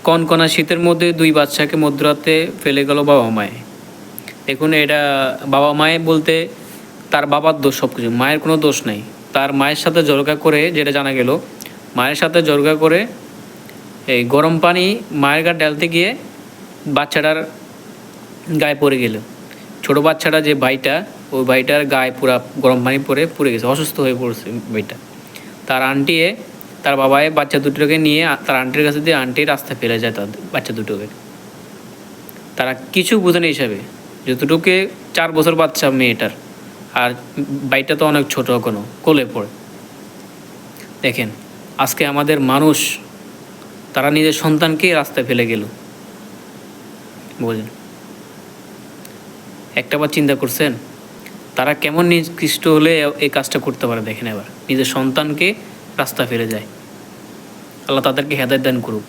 কনকনা শীতের মধ্যে দুই বাচ্চাকে মধ্যরাতে ফেলে গেল বাবা মায়ে। দেখুন এটা বাবা মায়ে বলতে তার বাবার দোষ সব কিছু, মায়ের কোনো দোষ নেই। তার মায়ের সাথে জলকা করে, যেটা জানা গেল, মায়ের সাথে জলকা করে এই গরম পানি মায়ের গা ঢালতে গিয়ে বাচ্চাটার গায়ে পড়ে গেল। ছোটো বাচ্চাটা যে ভাইটা, ওই ভাইটার গায়ে পুরা গরম পানি পড়ে গেছে, অসুস্থ হয়ে পড়ছে ভাইটা। তার আন্টিয়ে তার বাবায় বাচ্চা দুটোকে নিয়ে তার আন্টির কাছে দিয়ে আন্টি রাস্তায় ফেলে যায় তাদের বাচ্চা দুটোকে। তারা কিছু বোঝে না হিসাবে, যতটুকু 4 বছর বাচ্চা মেয়েটার, আর বাইটা তো অনেক ছোট, এখনো কোলে পড়ে। দেখেন আজকে আমাদের মানুষ তারা নিজের সন্তানকে রাস্তায় ফেলে গেল, বোঝেন? একটাবার চিন্তা করছেন তারা কেমন নিকৃষ্ট হলে এই কাজটা করতে পারে? দেখেন এবার নিজের সন্তানকে রাস্তা ফেলে যায়। আল্লাহ তাদেরকে হেদায়েত দান করুক।